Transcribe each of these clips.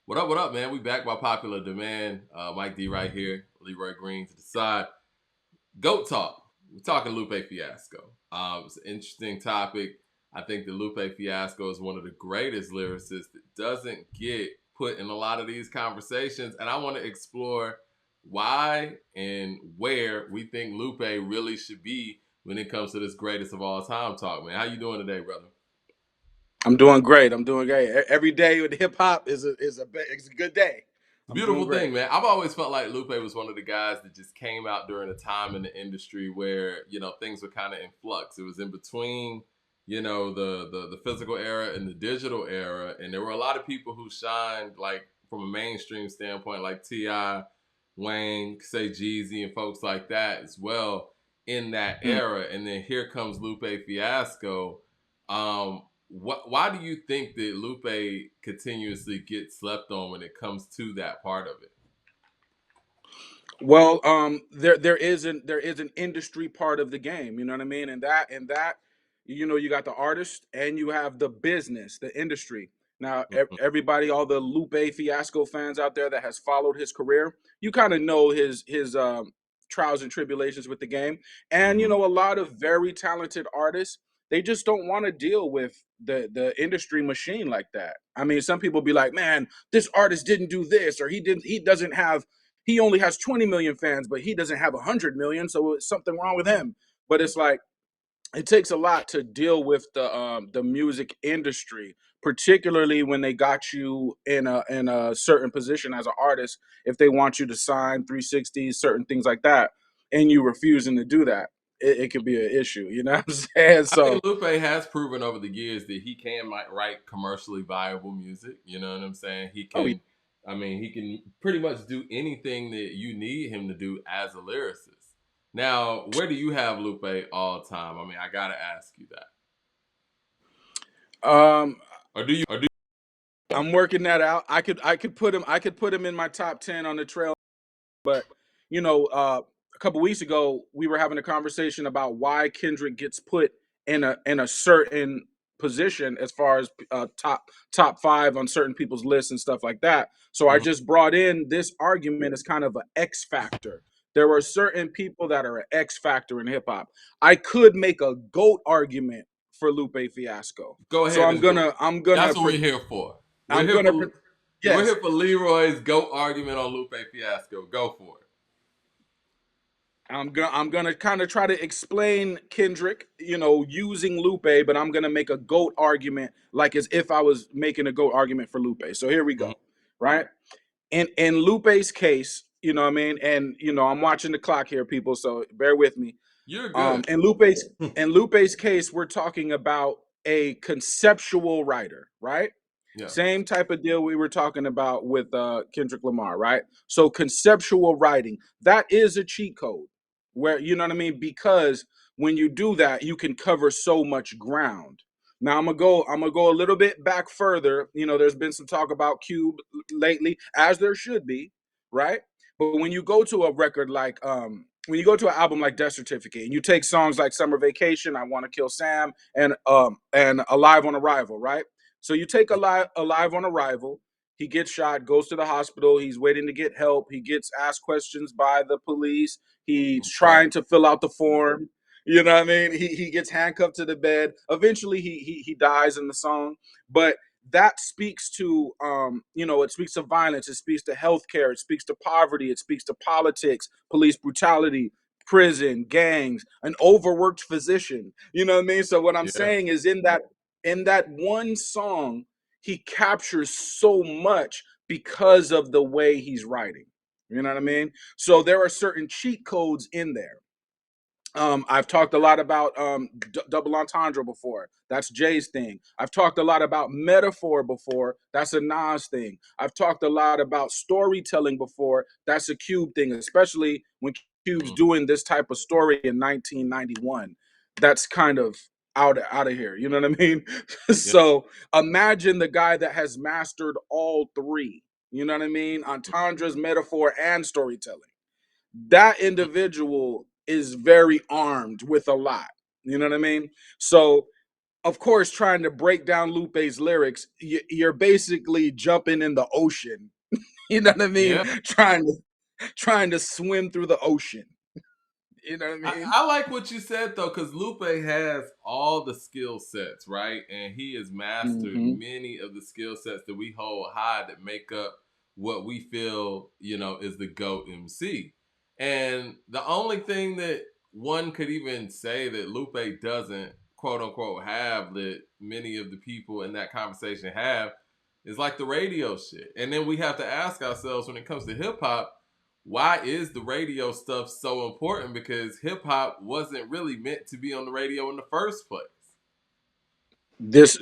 What up, man? We back by popular demand. Mike D right here, Leroy Green to the side. Goat talk. We're talking Lupe Fiasco. It's an interesting topic. I think that Lupe Fiasco is one of the greatest lyricists that doesn't get put in a lot of these conversations. And I want to explore why and where we think Lupe really should be when it comes to this greatest of all time talk, man. How you doing today, brother? I'm doing great. I'm doing great. Every day with hip hop is a good day. I'm doing Beautiful great. thing, man. I've always felt like Lupe was one of the guys that just came out during a time in the industry where things were kind of in flux. It was in between, the physical era and the digital era, and there were a lot of people who shined like from a mainstream standpoint, like Ti, Wayne, say Jeezy, and folks like that as well in that Mm. era. And then here comes Lupe Fiasco. Why do you think that Lupe continuously gets slept on when it comes to that part of it? Well, there is an industry part of the game. You know what I mean? And that you got the artist and you have the business, the industry. Now, Mhm. everybody, all the Lupe Fiasco fans out there that has followed his career, you kind of know his trials and tribulations with the game. And Mhm. a lot of very talented artists, they just don't want to deal with the industry machine like that. I mean, some people be like, "Man, this artist didn't do this, or he only has 20 million fans, but he doesn't have 100 million, so it's something wrong with him." But it's like it takes a lot to deal with the music industry, particularly when they got you in a certain position as an artist. If they want you to sign 360s, certain things like that, and you refusing to do that, it could be an issue. You know what I'm saying? I So, think Lupe has proven over the years that he can write commercially viable music. You know what I'm saying? oh, yeah. He can pretty much do anything that you need him to do as a lyricist. Now, where do you have Lupe all time? I mean, I gotta ask you that. um, Or do I'm working that out. I could put him in my top 10 on the trail. But you know, a couple weeks ago, we were having a conversation about why Kendrick gets put in a certain position as far as top five on certain people's lists and stuff like that. So I you? just brought in this argument as kind of an X factor. There are certain people that are an X factor in hip hop. I could make a goat argument for Lupe Fiasco. Go So ahead I'm and do gonna it. I'm That's gonna what we're here for. We're I'm here gonna for we're yes. here for Leroy's GOAT argument on Lupe Fiasco. Go for it. I'm gonna kind of try to explain Kendrick, using Lupe, but I'm gonna make a goat argument like as if I was making a goat argument for Lupe. So here we Mhm. go. Right? In Lupe's case, you know what I mean, and I'm watching the clock here, people, so bear with me. You're Um good. in Lupe's in Lupe's case, we're talking about a conceptual writer, right? Yeah. Same type of deal we were talking about with Kendrick Lamar, right? So conceptual writing, that is a cheat code. Where you know what I mean? Because when you do that, you can cover so much ground. Now I'm gonna go a little bit back further. There's been some talk about Cube lately, as there should be, right? But when you go to a record like when you go to an album like Death Certificate and you take songs like Summer Vacation, I Want to Kill Sam, and Alive on Arrival, right? So you take alive on arrival. He gets shot, goes to the hospital. He's waiting to get help. He gets asked questions by the police. He's Right. trying to fill out the form. You know what I mean? He gets handcuffed to the bed. Eventually, he dies in the song. But that speaks to it speaks to violence. It speaks to healthcare. It speaks to poverty. It speaks to politics, police brutality, prison, gangs, an overworked physician. You know what I mean? So what I'm Yeah. saying is in that one song, he captures so much because of the way he's writing. You know what I mean? So there are certain cheat codes in there. I've talked a lot about double entendre before. That's Jay's thing. I've talked a lot about metaphor before. That's a Nas thing. I've talked a lot about storytelling before. That's a Cube thing, especially when Cube's Mhm. doing this type of story in 1991. That's kind of out of here. You know what I mean? Yeah. So imagine the guy that has mastered all three. You know what I mean? Entendres, metaphor, and storytelling. That individual is very armed with a lot. You know what I mean? So of course, trying to break down Lupe's lyrics, you're basically jumping in the ocean. You know what I mean? Yeah. Trying to swim through the ocean. You know what I mean? I like what you said though, because Lupe has all the skill sets, right? And he has mastered Hmm. many of the skill sets that we hold high that make up what we feel, is the GOAT MC. And the only thing that one could even say that Lupe doesn't quote unquote have that many of the people in that conversation have is like the radio shit. And then we have to ask ourselves when it comes to hip hop, why is the radio stuff so important? Because hip hop wasn't really meant to be on the radio in the first place. This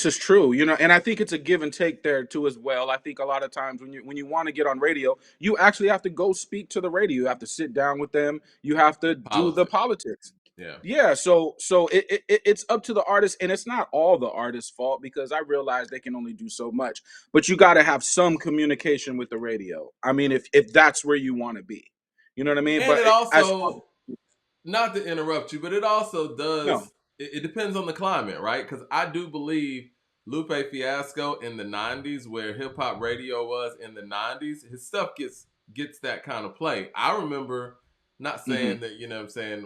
is true, and I think it's a give and take there too as well. I think a lot of times when you want to get on radio, you actually have to go speak to the radio. You have to sit down with them. You have to do the Politics. politics. Yeah. Yeah, so it's up to the artist, and it's not all the artist's fault because I realize they can only do so much. But you got to have some communication with the radio. I mean, if that's where you want to be, you know what I mean. And But it as far, also, not to interrupt you, but it also no, does. It depends on the climate, right? Because I do believe Lupe Fiasco in the '90s, where hip hop radio was in the '90s, his stuff gets that kind of play. I remember not hmm saying that what I'm saying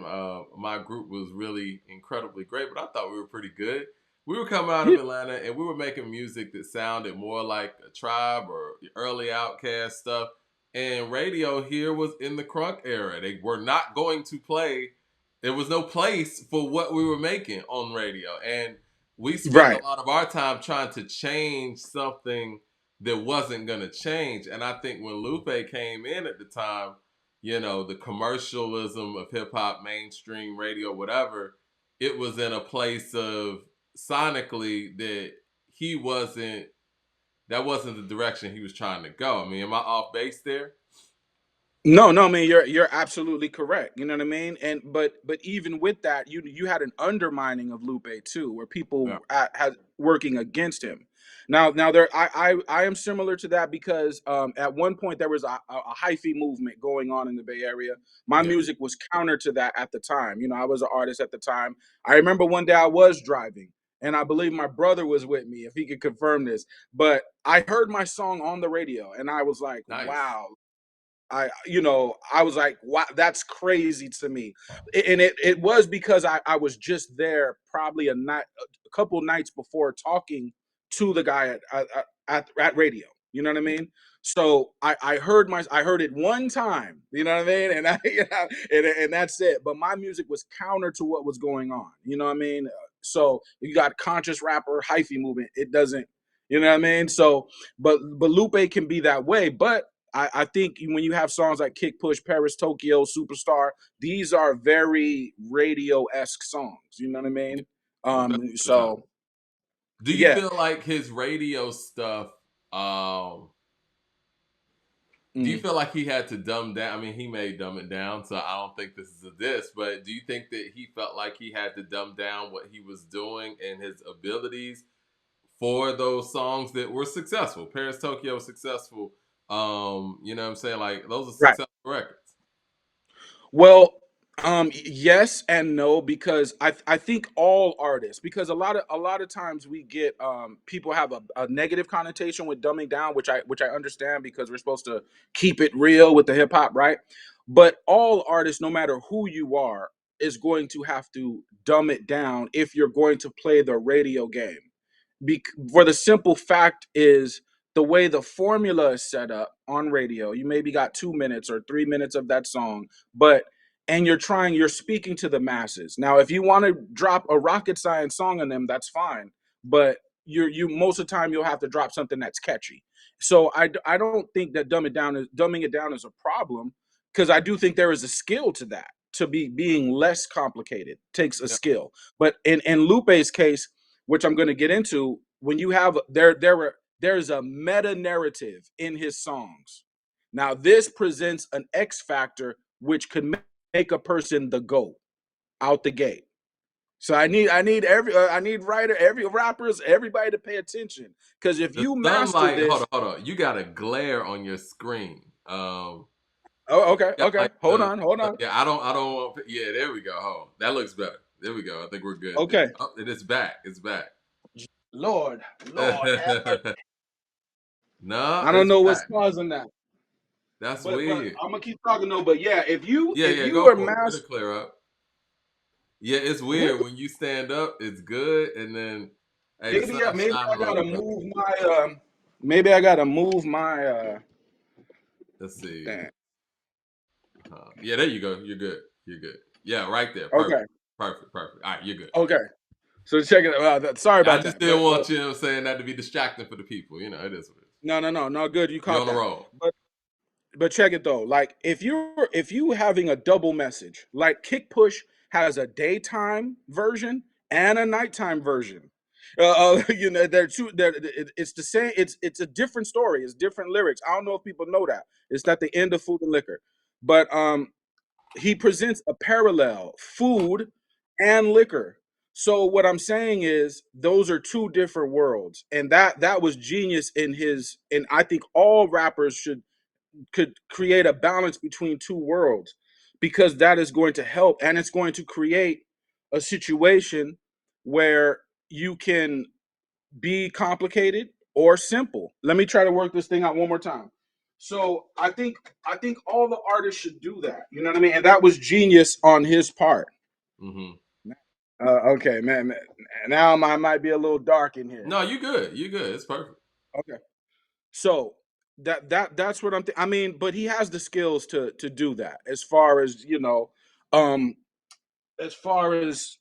my group was really incredibly great, but I thought we were pretty good. We were coming out of yeah, Atlanta and we were making music that sounded more like a Tribe or early Outcast stuff. And radio here was in the crunk era. They were not going to play. There was no place for what we were making on radio. And we spent a right. lot of our time trying to change something that wasn't going to change. And I think when Lupe came in at the time, the commercialism of hip hop, mainstream radio, whatever, it was in a place of sonically that he wasn't, that wasn't the direction he was trying to go. I mean, am I off base there? No, no, I mean you're absolutely correct. You know what I mean? And but even with that, you had an undermining of Lupe too, where people Yeah. had working against him. Now there I am similar to that because at one point there was a hyphy movement going on in the Bay Area. My Yeah. music was counter to that at the time. I was an artist at the time. I remember one day I was driving, and I believe my brother was with me if he could confirm this. But I heard my song on the radio, and I was like, Nice. wow, I was like, wow, that's crazy to me. And it was because I was just there probably a couple nights before talking to the guy at radio. You know what I mean? So I heard it one time, you know what I mean? And and that's it. But my music was counter to what was going on. You know what I mean? So you got conscious rapper, hyphy movement. It doesn't, you know what I mean? So but Lupe can be that way, but I think when you have songs like Kick Push, Paris, Tokyo, Superstar, these are very radio esque songs. You know what I Yeah. mean? Most of the time. So Do you yeah. feel like his radio stuff, um, do you Mhm. feel like he had to dumb down? I mean, he may dumb it down, so I don't think this is a diss, but do you think that he felt like he had to dumb down what he was doing and his abilities for those songs that were successful? Paris, Tokyo was successful. You know what I'm saying? Like those are Right. successful records. Well, yes and no because I think all artists because a lot of times we get people have a negative connotation with dumbing down, which I understand because we're supposed to keep it real with the hip hop, right? But all artists, no matter who you are, is going to have to dumb it down if you're going to play the radio game. For the simple fact is the way the formula is set up on radio, you maybe got 2 minutes or 3 minutes of that song, but and you're speaking to the masses. Now if you want to drop a rocket science song on them, that's fine, but you most of the time you'll have to drop something that's catchy. So I don't think that dumbing it down is a problem because I do think there is a skill to that. To be being less complicated takes a Yeah. skill, but in Lupe's case, which I'm going to get into, when you have there's a meta narrative in his songs. Now this presents an X factor which could make a person the GOAT out the gate. So I need writer, every rappers, everybody to pay attention because if The you master sunlight, hold this, on, hold on. You got a glare on your screen. oh okay, Got okay, like hold on, hold on. yeah, I don't want, yeah, there we go. Hold on. That looks better. There we go. I think we're good there. Okay. Oh, and it's back. It's back. Lord, Lord, have mercy. No, I don't it's know what's back. causing that, That's but weird. I'm gonna keep talking though. But yeah, if you Yeah, if yeah, you go are for it. It'll mass, clear up. Yeah, it's what? weird when you stand up. It's good, and then hey, the Maybe sun's maybe shining I a little gotta bit better. move my maybe I gotta move my Let's see. damn. Yeah, there you go. You're good. You're good. Yeah, right there. Okay, Perfect. Perfect. Perfect. All right, you're good. okay. So check it out. Sorry I about just that, didn't but want you, know what I'm saying, that to be distracting for the people. You know, it is what it is. no, good. You You're caught on the that. roll. But check it though. Like if you having a double message, like Kick Push has a daytime version and a nighttime version. You know, they're two. It's the same. It's a different story. It's different lyrics. I don't know if people know that. It's at the end of Food and Liquor, but he presents a parallel: food and liquor. So what I'm saying is those are two different worlds, and that was genius in his. And I think all rappers should could create a balance between two worlds because that is going to help and it's going to create a situation where you can be complicated or simple. Let me try to work this thing out one more time. So I think all the artists should do that. You know what I mean? And that was genius on his part. Hmm. Okay, man. Now I might be a little dark in here. No, you good. You good. It's perfect. Okay. So that's what I mean, but he has the skills to do that. As far as um, as far as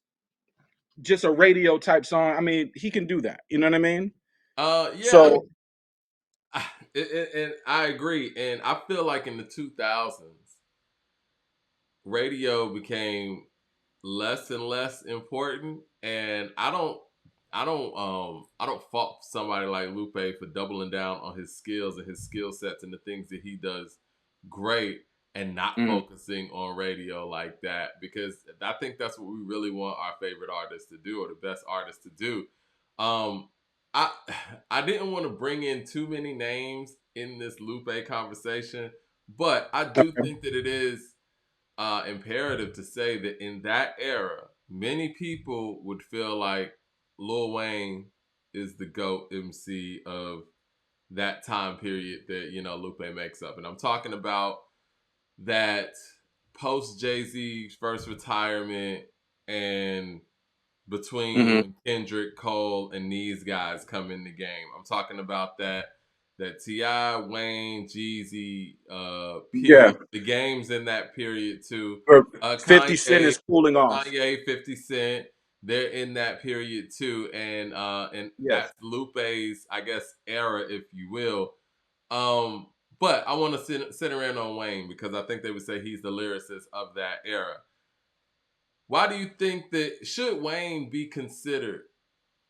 just a radio type song, I mean, he can do that. You know what I mean? Yeah, So and I agree. And I feel like in the 2000s, radio became less and less important, and I don't fault somebody like Lupe for doubling down on his skills and his skill sets and the things that he does great, and not mhm, focusing on radio like that, because I think that's what we really want our favorite artists to do, or the best artists to do. um I I didn't want to bring in too many names in this Lupe conversation, but I do okay. think that it is imperative to say that in that era, many people would feel like Lil Wayne is the GOAT MC of that time period that, Lupe makes up. And I'm talking about that post Jay-Z's first retirement, and between Hmm. when Kendrick, Cole, and these guys come in the game. I'm talking about that T.I., Wayne, Jeezy Yeah. period. The games in that period too. Or 50 Cent Kanye, is cooling off. Kanye, 50 Cent, they're in that period too, and Yes. that's Lupe's, I guess, era, if you will. Um, but I want to sit around on Wayne because I think they would say he's the lyricist of that era. Why do you think that should Wayne be considered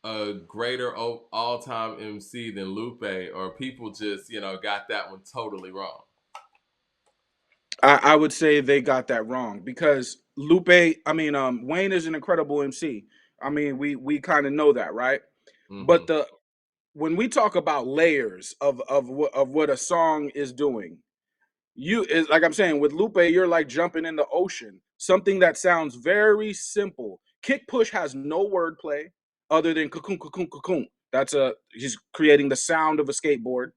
a greater all-time MC than Lupe, or people just got that one totally wrong? I would say they got that wrong because Lupe, I mean, Wayne is an incredible MC. I mean, we kind of know that, right? Hmm. But the when we talk about layers of what a song is doing, you is like I'm saying with Lupe, you're like jumping in the ocean. Something that sounds very simple. Kick Push has no wordplay other than cocoon cocoon cocoon. That's a he's creating the sound of a skateboard,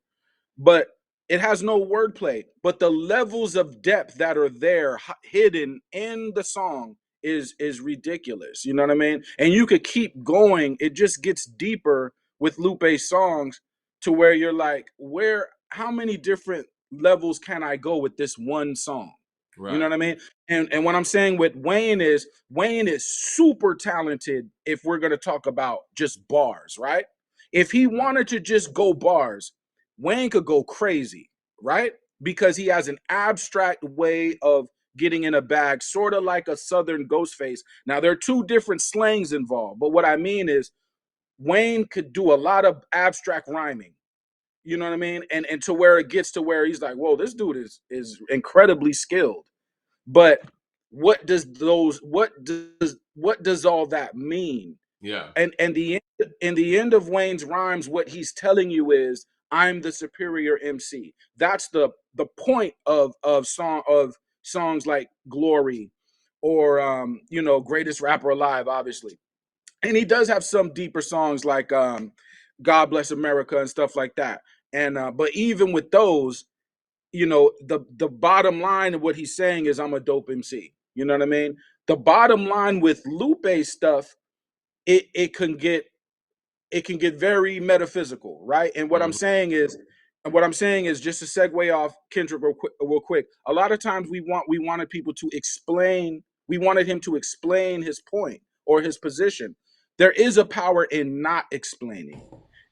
but it has no wordplay. But the levels of depth that are there hidden in the song is ridiculous. You know what I mean? And you could keep going. It just gets deeper with Lupe's songs to where you're like, where? How many different levels can I go with this one song? You know Right. what I mean? And what I'm saying with Wayne is super talented if we're gonna talk about just bars, right? If he Right. wanted to just go bars, Wayne could go crazy, right? Because he has an abstract way of getting in a bag, sort of like a Southern Ghostface. Now, there are two different slangs involved, but what I mean is Wayne could do a lot of abstract rhyming. You know what I mean? And to where it gets to where he's like, whoa, this dude is incredibly skilled. But what does all that mean? Yeah. And the end of Wayne's rhymes, what he's telling you is, I'm the superior MC. That's the point of songs like Glory or greatest rapper alive, obviously. And he does have some deeper songs like God Bless America and stuff like that. And but even with those, the bottom line of what he's saying is I'm a dope MC. You know what I mean? The bottom line with Lupe stuff, it can get very metaphysical, right? And what I'm Mhm. saying is, just to segue off Kendrick real quick. A lot of times we wanted people to explain. We wanted him to explain his point or his position. There is a power in not explaining,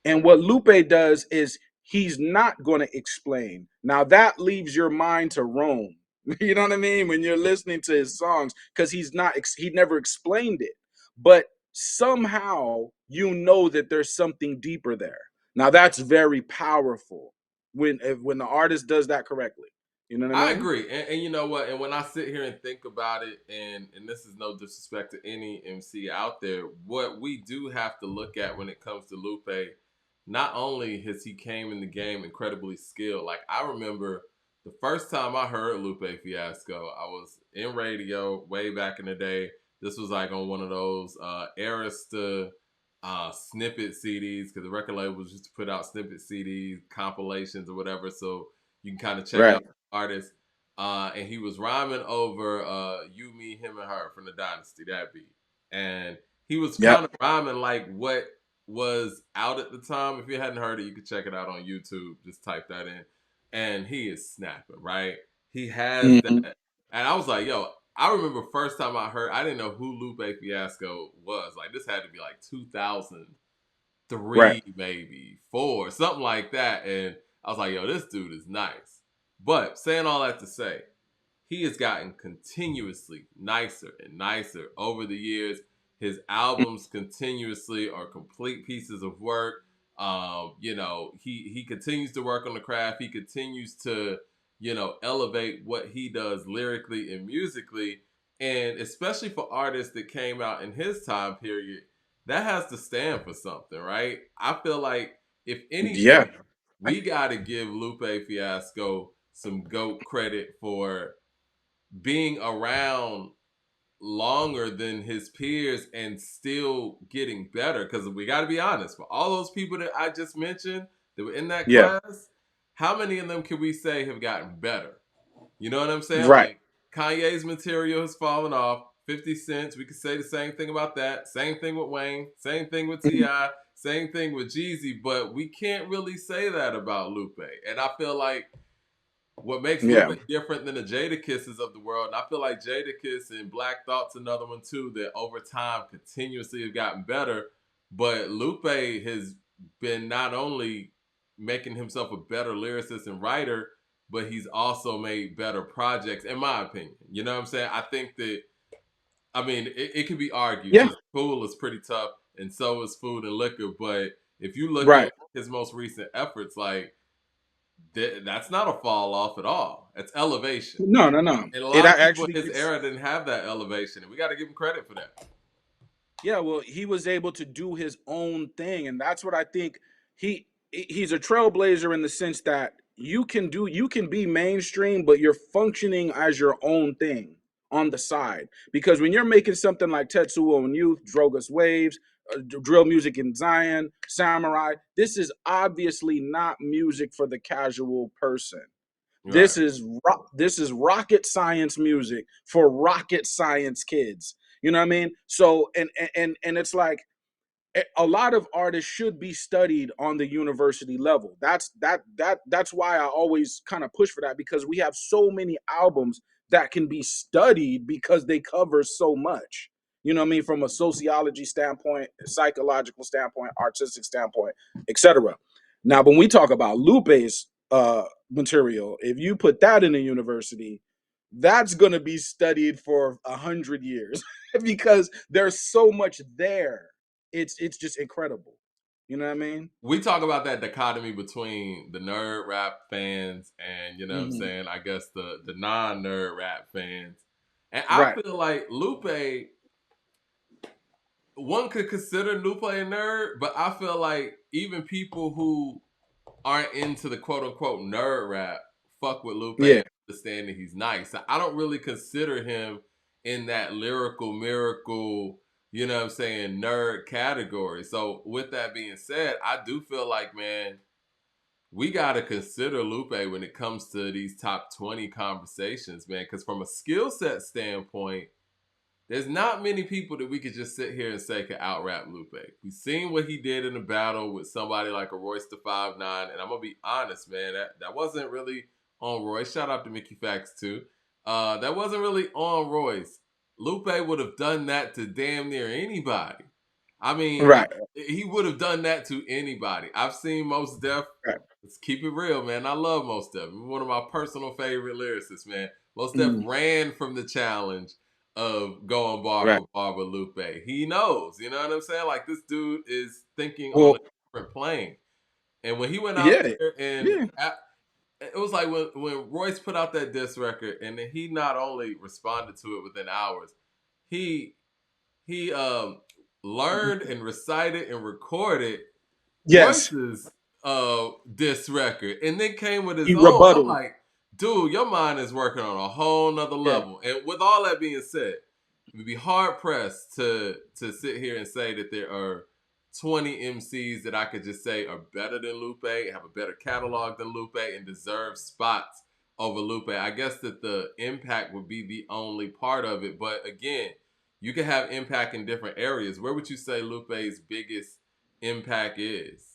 and what Lupe does is he's not going to explain. Now that leaves your mind to roam. You know what I mean? When you're listening to his songs, because he never explained it, but somehow you know that there's something deeper there. Now that's very powerful when the artist does that correctly. You know what I I mean? agree, and you know what? And when I sit here and think about it, and this is no disrespect to any MC out there, what we do have to look at when it comes to Lupe, not only has he came in the game incredibly skilled. Like I remember the first time I heard Lupe Fiasco, I was in radio way back in the day. This was like on one of those Arista snippet CDs because the record labels used to put out snippet CDs, compilations or whatever, so you can kind of check out Right. artist, and he was rhyming over "You, Me, Him, and Her" from the Dynasty, that beat, and he was kind Yep. of rhyming like what was out at the time. If you hadn't heard it, you could check it out on YouTube. Just type that in, and he is snapping. Right, he has that, Hmm. and I was like, "Yo." I remember first time I heard, I didn't know who Lupe Fiasco was. Like this had to be like 2003, Right. maybe four, something like that. And I was like, yo, this dude is nice. But saying all that to say, he has gotten continuously nicer and nicer over the years. His albums continuously are complete pieces of work. He continues to work on the craft. He continues to, elevate what he does lyrically and musically. And especially for artists that came out in his time period, that has to stand for something, right? I feel like if anything, Yeah. we got to give Lupe Fiasco some GOAT credit for being around longer than his peers and still getting better. Because we got to be honest, for all those people that I just mentioned that were in that Yeah. class, how many of them can we say have gotten better? You know what I'm saying? Right. Like Kanye's material has fallen off. 50 Cent, we could say the same thing about that. Same thing with Wayne. Same thing with Mhm. T.I. Same thing with Jeezy. But we can't really say that about Lupe. And I feel like what makes Lupe Yeah. different than the Jadakisses of the world, and I feel like Jadakiss and Black Thought's another one too, that over time continuously have gotten better. But Lupe has been not only making himself a better lyricist and writer, but he's also made better projects, in my opinion. You know what I'm saying? I think that, I mean, it can be argued Yeah. because Cool is pretty tough, and so is Food and Liquor. But if you look at Right. his most recent efforts, like that's not a fall off at all. It's elevation. No, no, no. And a It lot of people actually in his gets. era didn't have that elevation, and we got to give him credit for that. Yeah, well, he was able to do his own thing, and that's what I think. He's a trailblazer in the sense that you can be mainstream, but you're functioning as your own thing on the side. Because when you're making something like Tetsuo and Youth, Drogas Waves, drill music in Zion, Samurai, this is obviously not music for the casual person. Right. This is rocket science music for rocket science kids. You know what I mean? So and it's like a lot of artists should be studied on the university level. That's why I always kind of push for that, because we have so many albums that can be studied because they cover so much. You know what I mean? From a sociology standpoint, psychological standpoint, artistic standpoint, etc. Now, when we talk about Lupe's material, if you put that in a university, that's going to be studied for 100 years because there's so much there. It's just incredible. You know what I mean? We talk about that dichotomy between the nerd rap fans and, you know what I'm Hmm. saying, I guess the non nerd rap fans. And I Right. feel like Lupe, one could consider Lupe a nerd, but I feel like even people who aren't into the quote unquote nerd rap fuck with Lupe Yeah. and understand that he's nice. I don't really consider him in that lyrical miracle, you know what I'm saying, nerd category. So with that being said, I do feel like, man, we got to consider Lupe when it comes to these top 20 conversations, man, because from a skill set standpoint, there's not many people that we could just sit here and say could out rap Lupe. We've seen what he did in a battle with somebody like a Royce the 5'9", and I'm gonna be honest, man, that wasn't really on Royce. Shout out to Mickey Fax too. That wasn't really on Royce. Lupe would have done that to damn near anybody. I mean, Right, he would have done that to anybody. I've seen Most Def. right, Let's keep it real, man. I love Most Def. He's one of my personal favorite lyricists, man. Most Def mhm, ran from the challenge of going bar right. for bar with Lupe. He knows, you know what I'm saying? Like this dude is thinking on a Well, different plane. And when he went out yeah, there and yeah, it was like when Royce put out that diss record, and then he not only responded to it within hours, he he learned and recited and recorded yes. Royce's diss record and then came with his He own. I'm rebutted. like, dude, your mind is working on a whole nother Yeah. level. And with all that being said, you'd be hard pressed to sit here and say that there are 20 MCs that I could just say are better than Lupe, have a better catalog than Lupe, and deserve spots over Lupe. I guess that the impact would be the only part of it. But again, you can have impact in different areas. Where would you say Lupe's biggest impact is?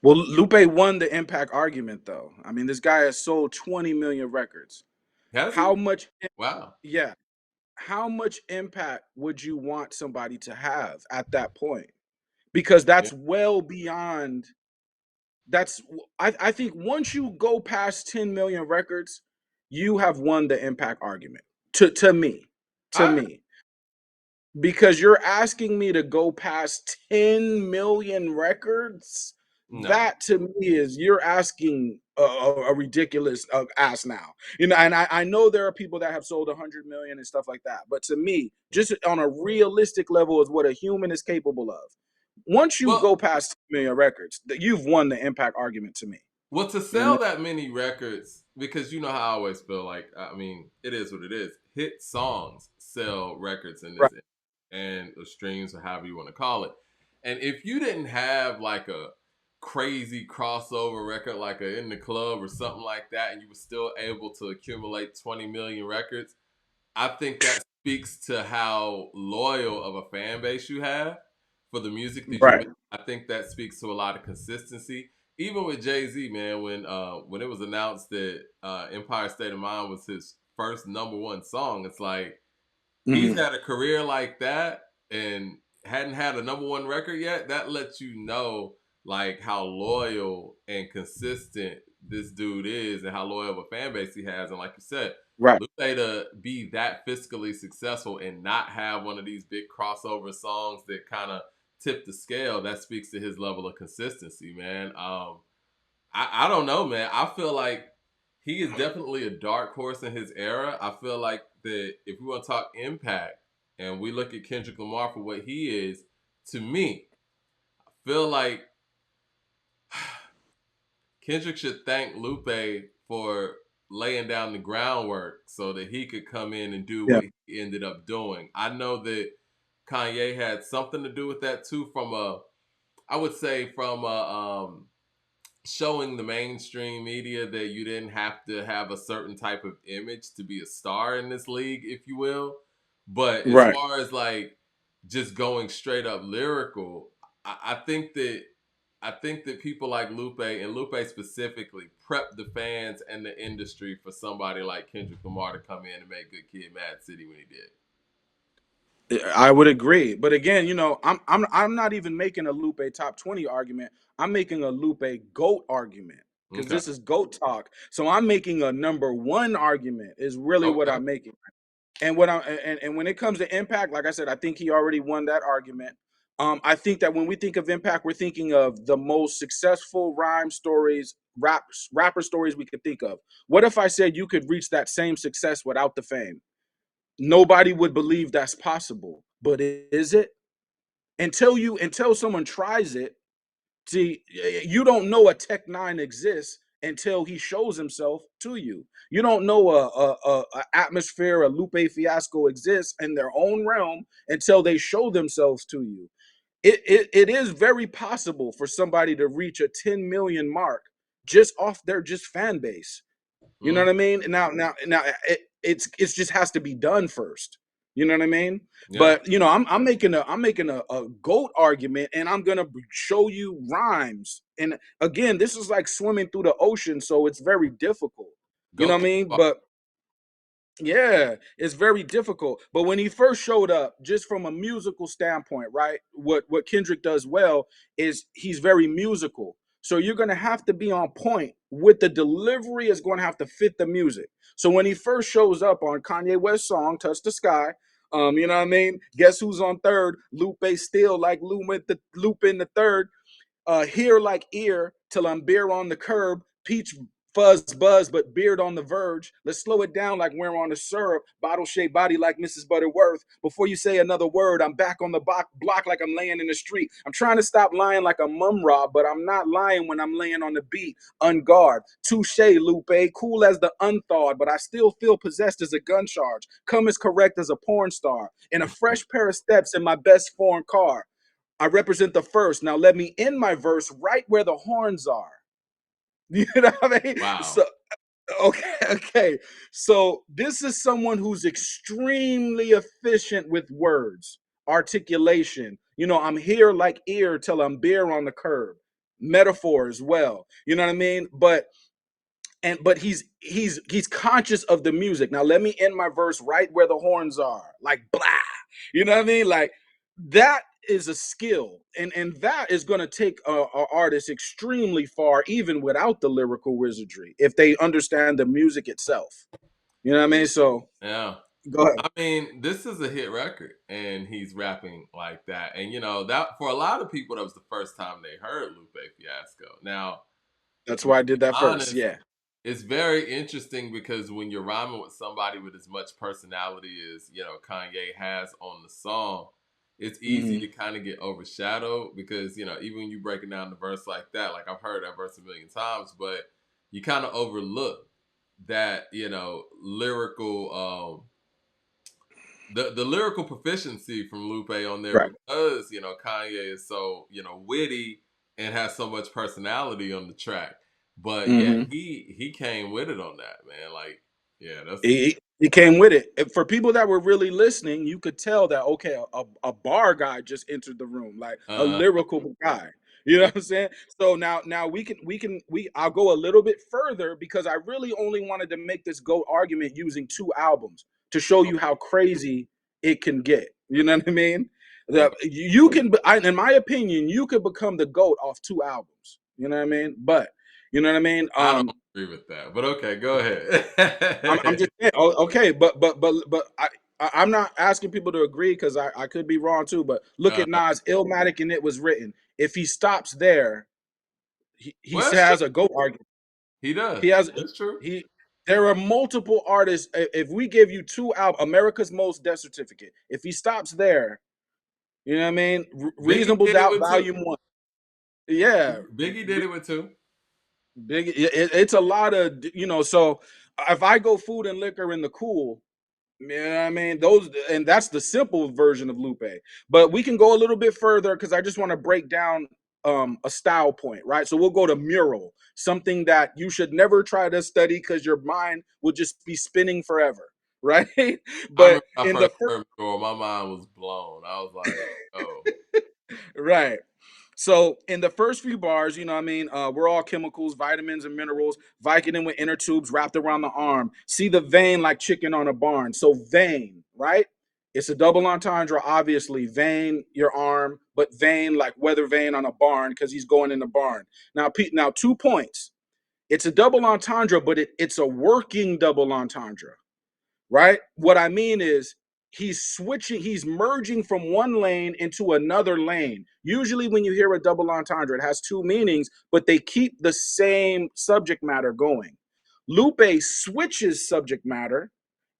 Well, Lupe won the impact argument, though. I mean, this guy has sold 20 million records. Has he? How much? Wow. Yeah. How much impact would you want somebody to have at that point? Because Yeah. that's well beyond. That's. I think once you go past 10 million records, you have won the impact argument. To me, to I agree. me. Because you're asking me to go past 10 million records. No. That to me is you're asking a ridiculous ask now. You know, and I know there are people that have sold 100 million and stuff like that. But to me, just on a realistic level, is what a human is capable of. Once you Well, go past 10 million records, that you've won the impact argument to me. well, to You know? sell that many records, because you know how I always feel like, I mean, it is what it is. Hit songs sell records in this Right. and the streams or however you want to call it. And if you didn't have like a crazy crossover record like a In the Club or something like that, and you were still able to accumulate 20 million records, I think that speaks to how loyal of a fan base you have for the music that you Right. make. I think that speaks to a lot of consistency. Even with Jay Z, man, when it was announced that Empire State of Mind was his first number one song, it's like he's Mhm. had a career like that and hadn't had a number one record yet. That lets you know like how loyal and consistent this dude is and how loyal of a fan base he has. And like you said, Right. Lupe to be that fiscally successful and not have one of these big crossover songs that kind of tip the scale, that speaks to his level of consistency, man. I don't know, man. I feel like he is definitely a dark horse in his era. I feel like that if we want to talk impact and we look at Kendrick Lamar for what he is, to me, I feel like Kendrick should thank Lupe for laying down the groundwork so that he could come in and do Yeah. what he ended up doing. I know that Kanye had something to do with that too, from a, I would say from a showing the mainstream media that you didn't have to have a certain type of image to be a star in this league, if you will. But as Right. far as like just going straight up lyrical, I think that people like Lupe and Lupe specifically prep the fans and the industry for somebody like Kendrick Lamar to come in and make Good Kid, Mad City when he did. I would agree, but again, I'm not even making a Lupe top 20 argument. I'm making a Lupe goat argument because Okay. this is goat talk. So I'm making a number one argument is really what Okay. I'm making. And what I and when it comes to impact, like I said, I think he already won that argument. I think that when we think of impact, we're thinking of the most successful rhyme stories, rapper stories we could think of. What if I said you could reach that same success without the fame? Nobody would believe that's possible. But is it? Until someone tries it, see, you don't know a Tech Nine exists until he shows himself to you. You don't know a atmosphere, a Lupe Fiasco exists in their own realm until they show themselves to you. It is very possible for somebody to reach a 10 million mark just off their just fan base. You know Mm, what I mean? Now it's just has to be done first. You know what I mean? yeah. But you know, I'm making a goat argument, and I'm gonna show you rhymes. And again, this is like swimming through the ocean, so it's very difficult. You know Go what I too mean? far. But yeah, it's very difficult. But when he first showed up, just from a musical standpoint, right? What Kendrick does well is he's very musical. So you're gonna have to be on point with the delivery is going to have to fit the music. So when he first shows up on Kanye West's song "Touch the Sky," you know what I mean? Guess who's on third? Lupe still like Lupe in the third. Hear like ear till I'm beer on the curb, peach fuzz buzz, but beard on the verge. Let's slow it down like we're on the syrup, bottle shaped body like Mrs. Butterworth. Before you say another word, I'm back on the block like I'm laying in the street. I'm trying to stop lying like a mum rob, but I'm not lying when I'm laying on the beat, unguard. Touche, Lupe, cool as the unthawed, but I still feel possessed as a gun charge. Come as correct as a porn star. In a fresh pair of steps in my best foreign car. I represent the first. Now let me end my verse right where the horns are. You know what I mean? Wow. So okay. So this is someone who's extremely efficient with words, articulation. You know, I'm here like ear till I'm beer on the curb. Metaphor as well. You know what I mean? But he's conscious of the music. Now let me end my verse right where the horns are, like blah. You know what I mean? Like that is a skill, and that is going to take a artist extremely far, even without the lyrical wizardry, if they understand the music itself. You know what I mean? So Yeah. go ahead. I mean, this is a hit record, and he's rapping like that. And that for a lot of people, that was the first time they heard Lupe Fiasco. Now, That's to be why I did that first. honest, Yeah. it's very interesting because when you're rhyming with somebody with as much personality as Kanye has on the song, it's easy Hmm. to kind of get overshadowed because even when you breaking down the verse like that, like I've heard that verse a million times, but you kind of overlook that lyrical the lyrical proficiency from Lupe on there Right. because Kanye is so witty and has so much personality on the track. But yeah, Hmm. he came with it on that, man. Like, yeah, that's He came with it. For people that were really listening, you could tell that okay, a bar guy just entered the room, like a uh lyrical guy. You know yeah. what I'm saying? So now we I'll go a little bit further because I really only wanted to make this GOAT argument using two albums to show you Okay. how crazy it can get. You know what I mean? Okay. You can, in my opinion, you could become the GOAT off two albums. You know what I mean? But you know what I mean? I don't agree with that, but okay, go I'm ahead. just saying, okay, I'm not asking people to agree because I could be wrong too. But look at uh, Nas, Illmatic, and It Was Written. If he stops there, he well, still that's true. has a GOAT argument. He does. He has That's true. he. There are multiple artists. If we give you two albums, America's Most Death Certificate. If he stops there, you know what I mean. Biggie Reasonable did it Doubt, with two. Volume 1. Yeah, Biggie did it with two. big. It's a lot of So if I go Food and Liquor in the Cool. Yeah, I mean those, and that's the simple version of Lupe. But we can go a little bit further because I just want to break down a style point, right? So we'll go to mural, something that you should never try to study because your mind will just be spinning forever, right? I But remember when I in first the first, heard Leroy, my mind was blown. I was like, oh, right. So in the first few bars, you know what I mean, we're all chemicals, vitamins and minerals, Vicodin with inner tubes wrapped around the arm. See the vein like chicken on a barn. So vein, right? It's a double entendre, obviously. Vein, your arm, but vein like weather vein on a barn because he's going in the barn. Now, now 2 points. It's a double entendre, but it's a working double entendre, right? What I mean is he's merging from one lane into another lane. Usually, when you hear a double entendre, it has two meanings, but they keep the same subject matter going. Lupe switches subject matter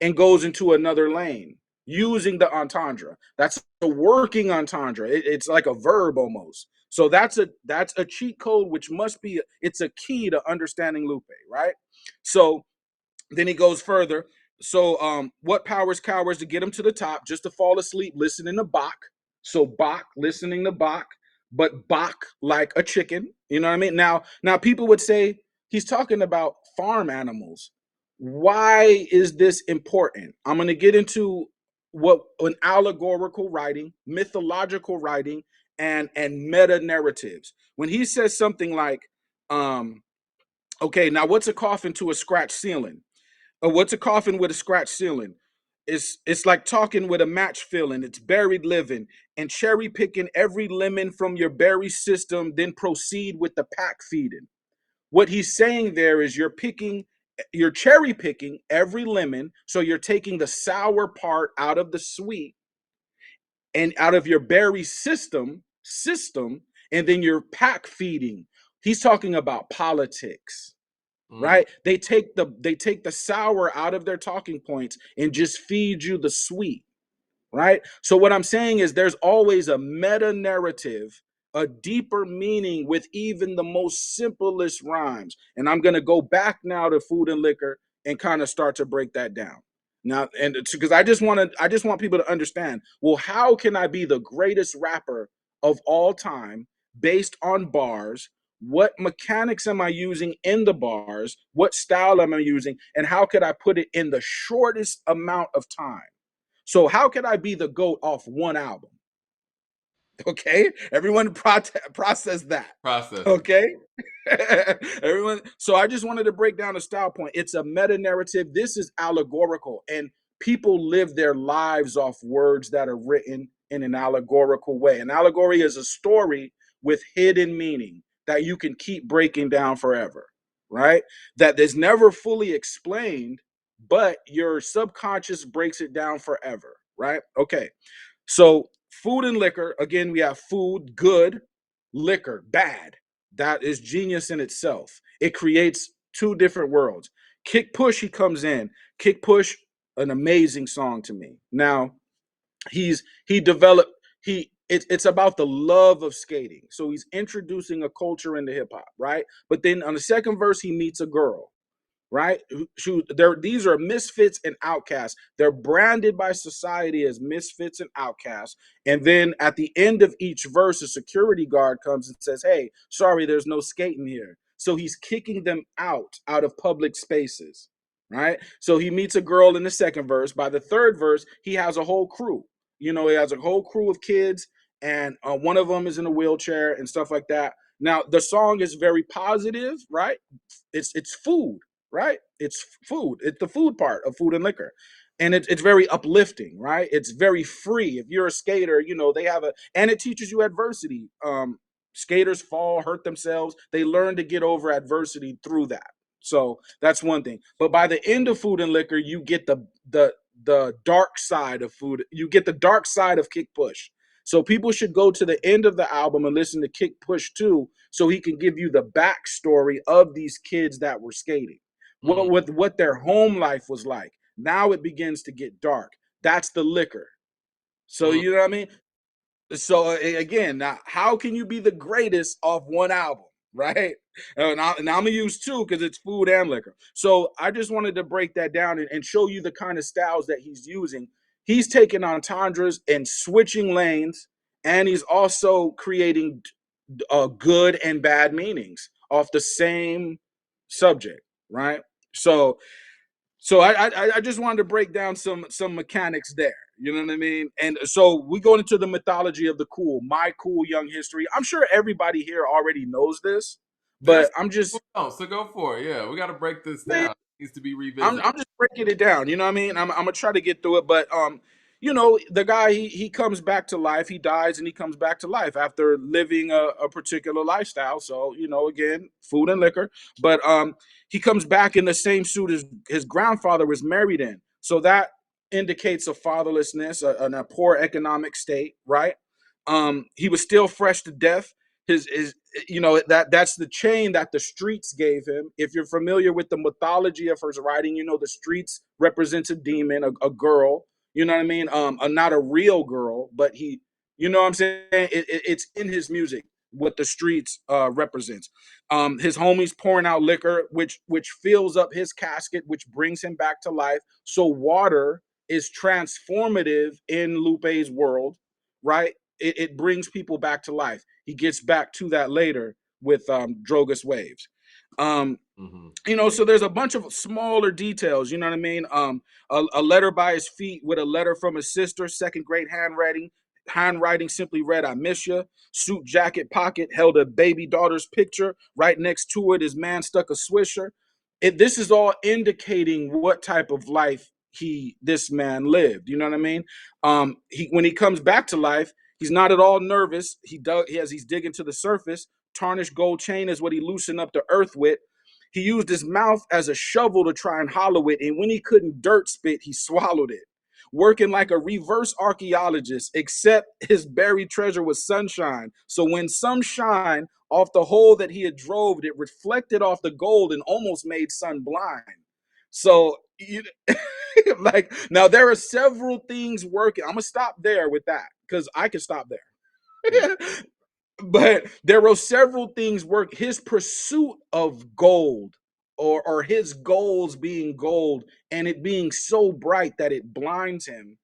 and goes into another lane using the entendre. That's a working entendre. It's like a verb almost. So that's a cheat code, which must be it's a key to understanding Lupe, right? So then he goes further. So, what powers cowards to get him to the top, just to fall asleep listening to Bach. So Bach, listening to Bach, but Bach like a chicken. You know what I mean? Now people would say he's talking about farm animals. Why is this important? I'm going to get into what an allegorical writing, mythological writing, and meta narratives. When he says something like, um, okay, now what's a coffin to a scratch ceiling? What's a coffin with a scratch ceiling? It's like talking with a match filling. It's buried living and cherry picking every lemon from your berry system, then proceed with the pack feeding. What he's saying there is you're cherry picking every lemon, so you're taking the sour part out of the sweet and out of your berry system, and then you're pack feeding. He's talking about politics, Mm, right? They take the sour out of their talking points and just feed you the sweet, right? So what I'm saying is there's always a meta narrative, a deeper meaning with even the most simplest rhymes. And I'm going to go back now to food and liquor and kind of start to break that down. Now, and because I just want people to understand, well, how can I be the greatest rapper of all time based on bars? What mechanics am I using in the bars? What style am I using? And how could I put it in the shortest amount of time? So how could I be the GOAT off one album? Okay, everyone process that. processing. Okay, everyone. So I just wanted to break down a style point. It's a meta narrative. This is allegorical, and people live their lives off words that are written in an allegorical way. An allegory is a story with hidden meaning that you can keep breaking down forever, right? That is never fully explained, but your subconscious breaks it down forever, right? Okay. So food and liquor, again, we have food, good, liquor, bad. That is genius in itself. It creates two different worlds. Kick Push, he comes in. Kick Push, an amazing song to me. Now, he developed it's about the love of skating. So he's introducing a culture into hip hop, right? But then on the second verse, he meets a girl, right? These are misfits and outcasts. They're branded by society as misfits and outcasts. And then at the end of each verse, a security guard comes and says, "Hey, sorry, there's no skating here." So he's kicking them out of public spaces, right? So he meets a girl in the second verse. By the third verse, he has a whole crew. He has a whole crew of kids, and one of them is in a wheelchair and stuff like that. Now the song is very positive, right? It's food, right? It's food. It's the food part of food and liquor. And it's very uplifting, right? It's very free. If you're a skater, they have and it teaches you adversity. Skaters fall, hurt themselves. They learn to get over adversity through that. So that's one thing. But by the end of food and liquor, you get the dark side of food. You get the dark side of Kick Push. So people should go to the end of the album and listen to Kick Push 2 so he can give you the backstory of these kids that were skating. Mm, What their home life was like. Now it begins to get dark. That's the liquor. So mm. you know what I mean? So again, now how can you be the greatest off one album, right? Now I'm gonna use two because it's food and liquor. So I just wanted to break that down and show you the kind of styles that he's using. He's taking entendres and switching lanes, and he's also creating good and bad meanings off the same subject, right? So I just wanted to break down some mechanics there. You know what I mean? And so we go into the mythology of the cool, my cool young history. I'm sure everybody here already knows this, There's but I'm just so go for it. Yeah, we got to break this down. It needs to be I'm revisited. I'm just breaking it down. You know what I mean? I'm gonna try to get through it, but the guy he comes back to life. He dies and he comes back to life after living a particular lifestyle. So again, food and liquor, but he comes back in the same suit as his grandfather was married in. So that indicates a fatherlessness, a poor economic state, right? He was still fresh to death. His that's the chain that the streets gave him. If you're familiar with the mythology of his writing, the streets represents a demon, a girl. You know what I mean? Not a real girl, but he. You know what I'm saying? It's in his music. what the streets represents. His homies pouring out liquor, which fills up his casket, which brings him back to life. So water is transformative in Lupe's world, right? It brings people back to life. He gets back to that later with Drogus Waves. Um, Mm-hmm. so there's a bunch of smaller details, you know what I mean? A letter by his feet with a letter from his sister, second grade handwriting simply read, "I miss you." Suit jacket pocket held a baby daughter's picture. Right next to it, his man stuck a swisher. This is all indicating what type of life this man lived, you know what I mean? When he comes back to life, he's not at all nervous. He's digging to the surface. Tarnished gold chain is what he loosened up the earth with. He used his mouth as a shovel to try and hollow it, and when he couldn't dirt spit, he swallowed it. Working like a reverse archaeologist, except his buried treasure was sunshine. So when some shine off the hole that he had drove, it reflected off the gold and almost made sun blind. So, like, now there are several things working. I'm gonna stop there with that because I can stop Yeah. there. But there were several things work. His pursuit of gold, or his goals being gold, and it being so bright that it blinds him,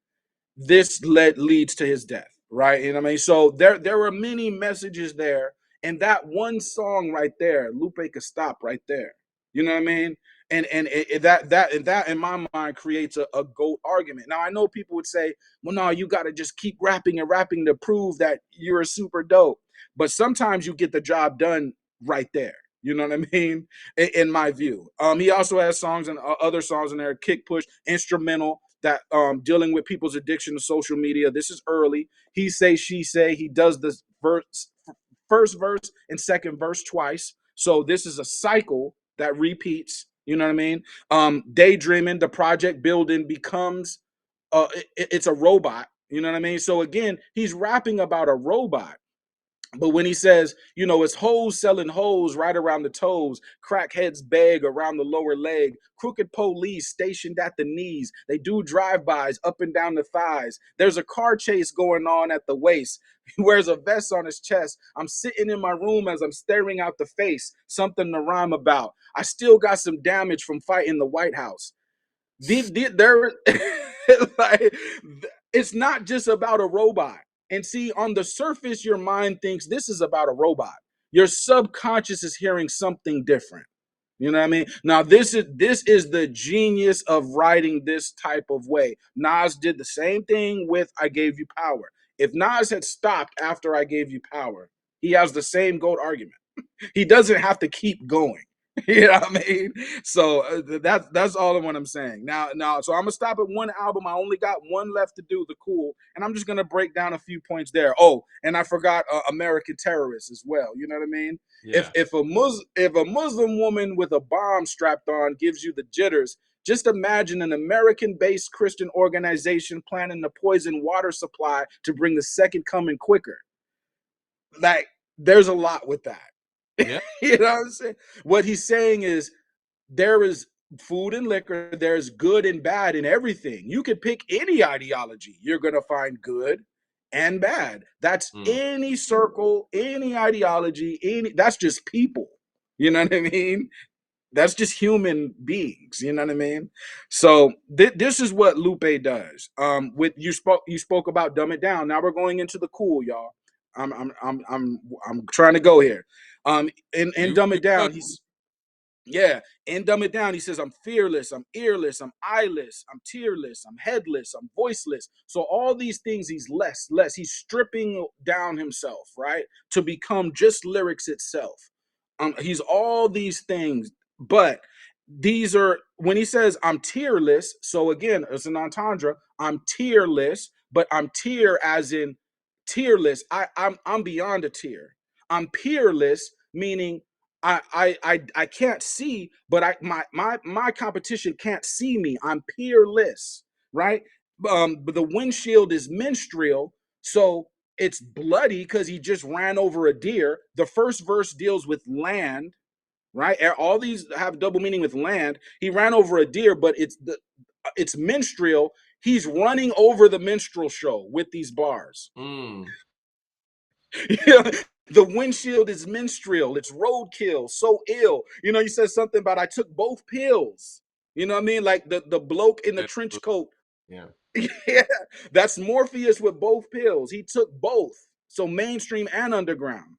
leads to his death, right? You know what I mean? So there were many messages there, and that one song right there, Lupe could stop right there. You know what I mean? And that in my mind creates a GOAT argument. Now I know people would say, well, no, you got to just keep rapping and rapping to prove that you're a super dope. But sometimes you get the job done right there. You know what I mean? In my view, he also has songs and other songs in there, kick push, instrumental, that dealing with people's addiction to social media. This is early. He say, she say. He does this first verse and second verse twice. So this is a cycle that repeats. You know what I mean? Daydreaming, the project building becomes it's a robot. You know what I mean? So again, he's rapping about a robot. But when he says, it's hoes selling hoes right around the toes, crackheads beg around the lower leg, crooked police stationed at the knees. They do drive-bys up and down the thighs. There's a car chase going on at the waist. He wears a vest on his chest. I'm sitting in my room as I'm staring out the face. Something to rhyme about. I still got some damage from fighting the White House. There, like, it's not just about a robot. And see, on the surface, your mind thinks this is about a robot. Your subconscious is hearing something different. You know what I mean? Now, this is the genius of writing this type of way. Nas did the same thing with "I Gave You Power." If Nas had stopped after "I Gave You Power," he has the same GOAT argument. He doesn't have to keep going. You know what I mean? So that's all of what I'm saying. Now, so I'm gonna stop at one album. I only got one left to do, the Cool, and I'm just gonna break down a few points there. Oh, and I forgot American Terrorists as well. You know what I mean? If Yeah. if a Muslim woman with a bomb strapped on gives you the jitters, just imagine an American-based Christian organization planning to poison water supply to bring the second coming quicker. Like, there's a lot with that. Yeah. You know what I'm saying? What he's saying is there is food and liquor, there's good and bad in everything. You could pick any ideology, you're going to find good and bad. That's Mm. any circle, any ideology, that's just people. You know what I mean? That's just human beings. You know what I mean? So this is what Lupe does. With you spoke about Dumb It Down. Now we're going into the Cool, y'all. I'm trying to go here. In You Dumb you It Down, cooking. he's yeah, in Dumb It Down, he says, "I'm fearless, I'm earless, I'm eyeless, I'm tearless, I'm headless, I'm voiceless." So all these things, he's less. He's stripping down himself, right, to become just lyrics itself. He's all these things, but these are when he says, "I'm tearless." So again, it's an entendre. I'm tearless, but I'm tear as in tearless. I'm beyond a tear. I'm peerless, meaning I can't see, but my competition can't see me. I'm peerless, right? But the windshield is menstrual, so it's bloody because he just ran over a deer. The first verse deals with land, right? All these have double meaning with land. He ran over a deer, but it's menstrual. He's running over the minstrel show with these bars. Mm. Yeah, The windshield is menstrual. It's roadkill. So ill. You know, you said something about I took both pills. You know what I mean? Like the bloke in the trench coat. Yeah. Yeah, that's Morpheus with both pills. He took both. So mainstream and underground.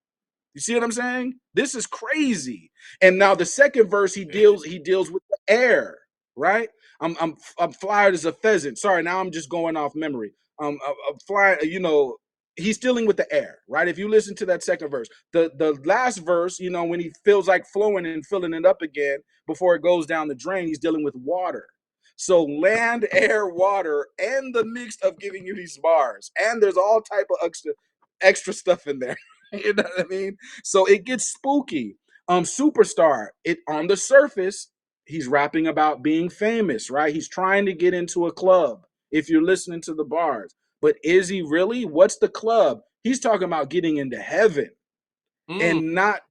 You see what I'm saying? This is crazy. And now the second verse he deals with the air, right? I'm flying as a pheasant. Sorry, now I'm just going off memory. I'm flying. You know, he's dealing with the air, right? If you listen to that second verse, the last verse, you know, when he feels like flowing and filling it up again before it goes down the drain, he's dealing with water. So land, air, water, and the mix of giving you these bars, and there's all type of extra stuff in there. You know what I mean? So it gets spooky. Superstar, it on the surface, he's rapping about being famous, right? He's trying to get into a club if you're listening to the bars. But is he really? What's the club? He's talking about getting into heaven Mm, and not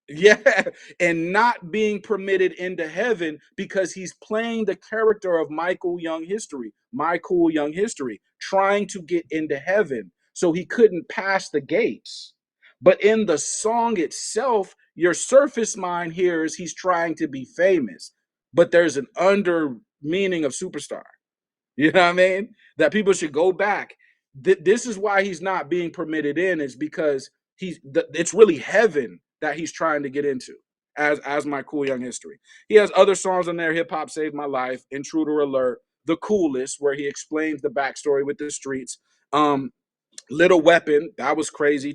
yeah, and not being permitted into heaven because he's playing the character of Michael Young History, My Cool Young History, trying to get into heaven. So he couldn't pass the gates. But in the song itself, your surface mind hears he's trying to be famous, but there's an under meaning of superstar. You know what I mean? That people should go back. This is why he's not being permitted in, is because it's really heaven that he's trying to get into. As My Cool Young History, he has other songs on there. Hip Hop Saved My Life, Intruder Alert, The Coolest, where he explains the backstory with the streets. Um, Little Weapon, that was crazy.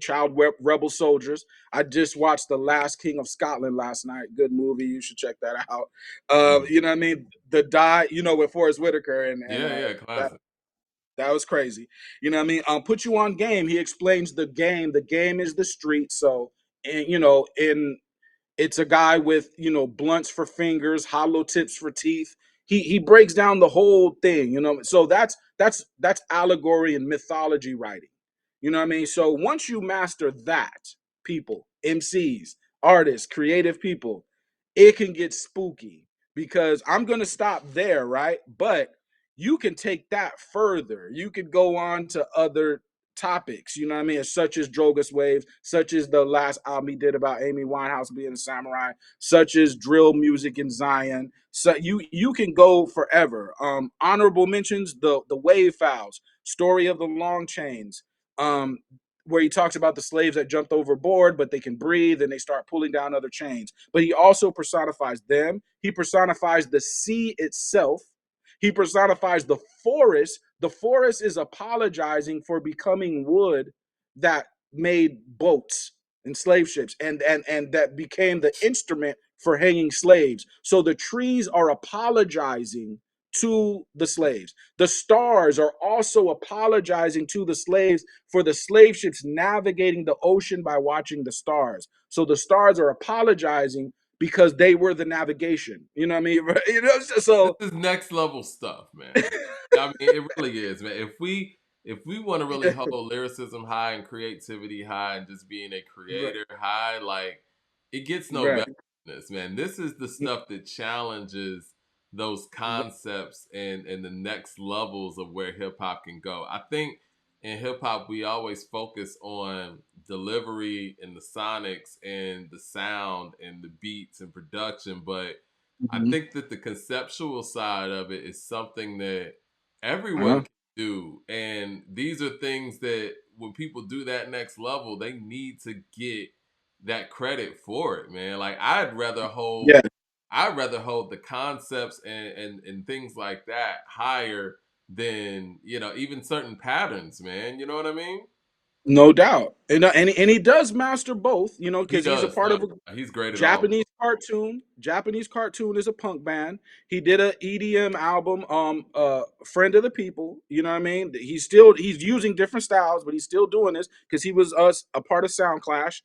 Rebel Soldiers. I just watched The Last King of Scotland last night. Good movie. You should check that out. mm. You know what I mean? The Die, you know, with Forrest Whitaker and Yeah, yeah, that classic. that was crazy. You know what I mean? Put You On Game. He explains the game. The game is the street. So, and you know, in it's a guy with, you know, blunts for fingers, hollow tips for teeth. He breaks down the whole thing, you know. So that's allegory and mythology writing. You know what I mean? So once you master that, people, MCs, artists, creative people, it can get spooky because I'm going to stop there, right? But you can take that further. You could go on to other topics, you know what I mean, such as Drogas Waves, such as the last album he did about Amy Winehouse being a samurai, such as drill music in Zion. So you can go forever. Honorable mentions, the Wave Files, Story of the Long Chains, um, where he talks about the slaves that jumped overboard, but they can breathe and they start pulling down other chains. But he also personifies them. He personifies the sea itself. He personifies the forest. The forest is apologizing for becoming wood that made boats and slave ships, and that became the instrument for hanging slaves. So the trees are apologizing to the slaves. The stars are also apologizing to the slaves for the slave ships navigating the ocean by watching the stars. So the stars are apologizing because they were the navigation. You know what I mean? You know, This so is next level stuff, man. I mean, it really is, man. If we want to really hold lyricism high and creativity high and just being a right, creator high, like it gets no better right, than this, man. This is the stuff that challenges those concepts and the next levels of where hip hop can go. I think in hip hop we always focus on delivery and the sonics and the sound and the beats and production, but I mm-hmm. think that the conceptual side of it is something that everyone Uh-huh. can do. And these are things that when people do that next level, they need to get that credit for it, man. Like Yeah, I'd rather hold the concepts and things like that higher than, even certain patterns, man. You know what I mean? no doubt. And he does master both, you know, He because he's a does. part No, of a he's great at all. Japanese cartoon. Japanese cartoon is a punk band. He did a EDM album, Friend of the People. You know what I mean? He's using different styles, but he's still doing this because he was a part of Sound Clash.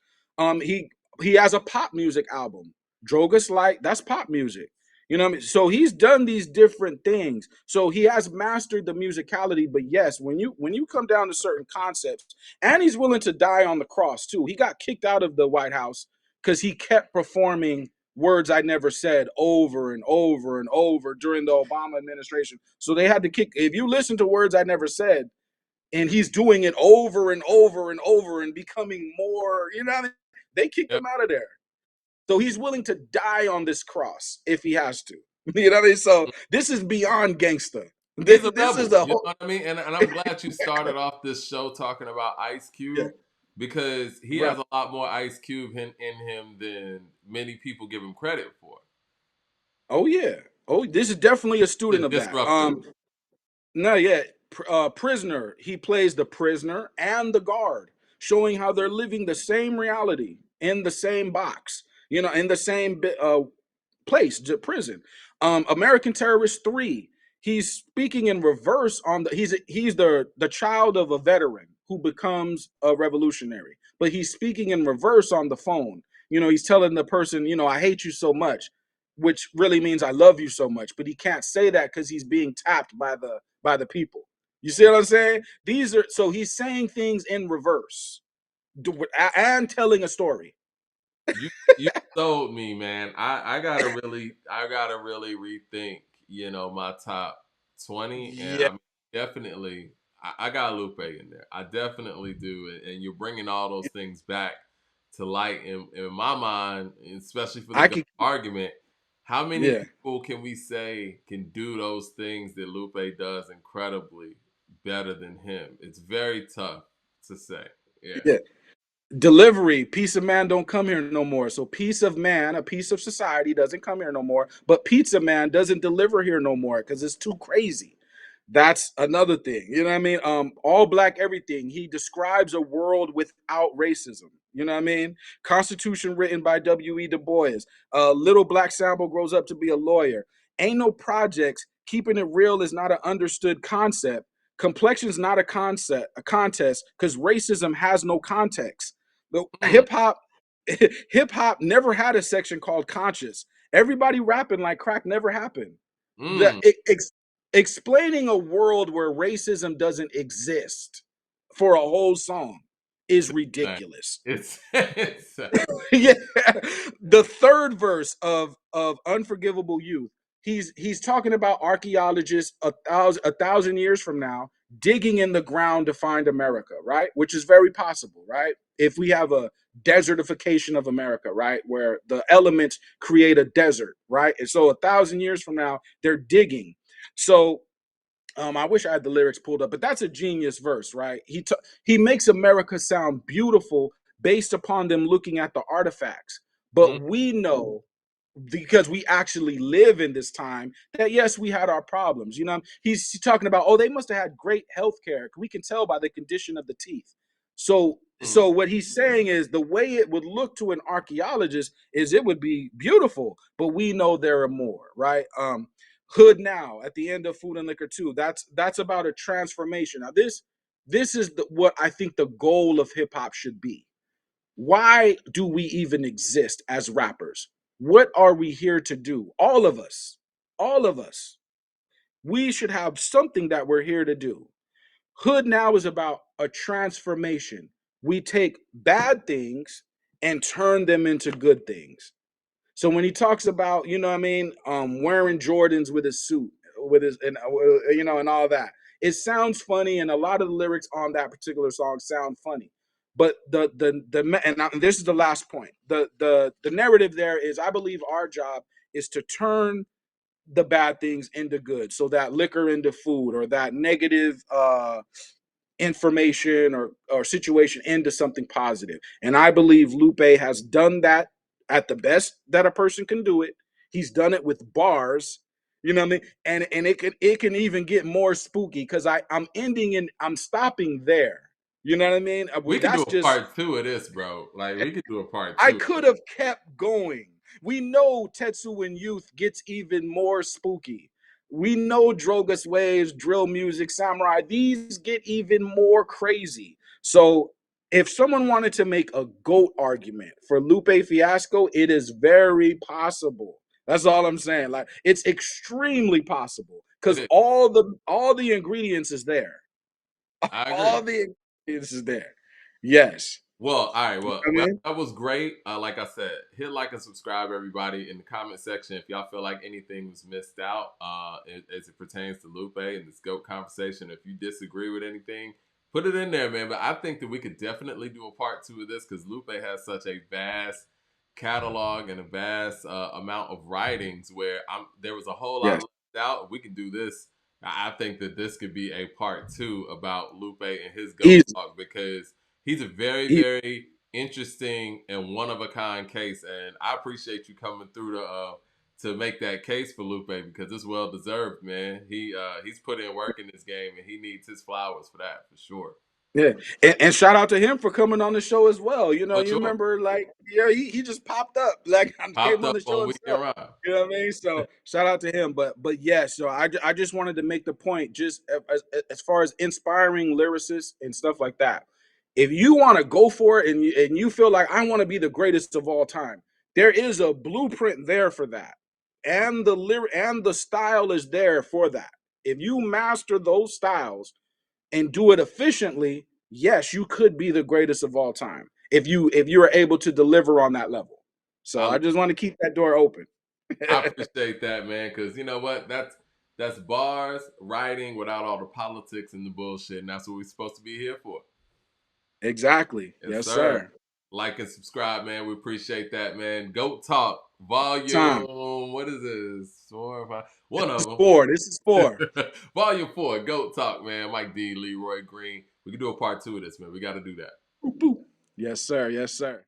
He has a pop music album. Drogas Light, that's pop music. You know what I mean? So he's done these different things. So he has mastered the musicality. But yes, when you come down to certain concepts, and he's willing to die on the cross too. He got kicked out of the White House because he kept performing words I never said over and over and over during the Obama administration. So they had to kick. If you listen to words I never said, and he's doing it over and over and over and becoming more, you know what I mean? They kicked Yep. him out of there. So he's willing to die on this cross if he has to. You know what I mean? So this is beyond gangster. This, He's a this is rebel. a You whole know what I mean? And I'm glad you started off this show talking about Ice yeah, Cube because he right. has a lot more Ice Cube in him than many people give him credit for. Oh yeah. Oh, this is definitely a student The of that. disruptor. No, yeah. Prisoner. He plays the prisoner and the guard, showing how they're living the same reality in the same box. You know, in the same place, prison. American Terrorist 3. He's speaking in reverse on the he's the child of a veteran who becomes a revolutionary. But he's speaking in reverse on the phone. You know, he's telling the person, you know, I hate you so much, which really means I love you so much. But he can't say that because he's being tapped by the people. You see what I'm saying? These are so he's saying things in reverse and telling a story. You sold me, man. I gotta really rethink, my top 20. And Yeah, I mean, definitely I got Lupe in there. I definitely do. And you're bringing all those things back to light in my mind, especially for the I GOAT could. argument. How many Yeah, people can we say can do those things that Lupe does incredibly better than him? It's very tough to say. Yeah. yeah. Delivery, piece of man don't come here no more. So piece of man, a piece of society doesn't come here no more. But pizza man doesn't deliver here no more because it's too crazy. That's another thing. You know what I mean? All black everything. He describes a world without racism. You know what I mean? Constitution written by W.E. Du Bois. Little black Sambo grows up to be a lawyer. Ain't no projects. Keeping it real is not an understood concept. Complexion is not a concept, a contest, because racism has no context. The Mm, hip hop never had a section called conscious. Everybody rapping like crack never happened. The mm. explaining a world where racism doesn't exist for a whole song is ridiculous. It's it's Yeah, the third verse of Unforgivable Youth, he's talking about archaeologists a thousand years from now digging in the ground to find America, right? Which is very possible, right? If we have a desertification of America, right, where the elements create a desert, right? And so 1,000 years from now, they're digging. So I wish I had the lyrics pulled up, but that's a genius verse, right? He makes America sound beautiful based upon them looking at the artifacts. mm, But we know because we actually live in this time that yes, we had our problems. You know, he's talking about oh, they must have had great health care. We can tell by the condition of the teeth. So mm. what he's saying is the way it would look to an archaeologist is it would be beautiful, but we know there are more, right? Hood Now at the end of Food and Liquor 2. That's about a transformation. Now this is what I think the goal of hip hop should be. Why do we even exist as rappers? What are we here to do? All of us. All of us. We should have something that we're here to do. Hood Now is about a transformation. We take bad things and turn them into good things. So when he talks about, you know what I mean, wearing Jordans with his suit, with his, and and all that, it sounds funny, and a lot of the lyrics on that particular song sound funny. But and this is the last point. The narrative there is, I believe our job is to turn the bad things into good, so that liquor into food, or that negative information or situation into something positive. And I believe Lupe has done that at the best that a person can do it. He's done it with bars, you know what I mean? And it can even get more spooky because I'm stopping there. You know what I mean? We could do That's a just part two of this, bro. Like we could do a part I two. could have kept going. We know Tetsuan Youth gets even more spooky. We know Drogas Waves, drill music, samurai, these get even more crazy. So if someone wanted to make a GOAT argument for Lupe Fiasco, it is very possible. That's all I'm saying. Like it's extremely possible It because is. all the ingredients is there. I agree. All the ingredients is there. Yes. Well, all right. You Well, know what I well, mean? that was great. Like I said, hit like and subscribe, everybody, in the comment section if y'all feel like anything was missed out as it pertains to Lupe and this GOAT conversation. If you disagree with anything, Put it in there, man. But I think that we could definitely do a part two of this because Lupe has such a vast catalog and a vast amount of writings where there was a whole lot Yes, left out. We could do this. I think that this could be a part two about Lupe and his goat easy. talk because he's a very, E- very interesting and one of a kind case. And I appreciate you coming through to make that case for Lupe because it's well deserved, man. He's put in work in this game and he needs his flowers for that for sure. Yeah, and shout out to him for coming on the show as well. You know, For you sure. remember, like, yeah, he just popped up, like, Popped came on up the show on himself. Weekend Ride. You know what I mean? So shout out to him. But yeah, so I just wanted to make the point, just as far as inspiring lyricists and stuff like that. If you want to go for it and you feel like I want to be the greatest of all time, there is a blueprint there for that, and the style is there for that. If you master those styles and do it efficiently, yes, you could be the greatest of all time if you are able to deliver on that level. So I I just want to keep that door open. I appreciate that, man, because you know what? That's bars, writing without all the politics and the bullshit, and that's what we're supposed to be here for. Exactly. Yes, Yes, sir. sir. Like and subscribe, man. We appreciate that, man. Goat Talk, Time. volume. What is this? 4 or 5? One This of is four. This is four. them. Volume 4. Goat Talk, man. Mike D, Leroy Green. We can do a part two of this, man. We got to do that. Boop, boop. Yes, sir. Yes, sir.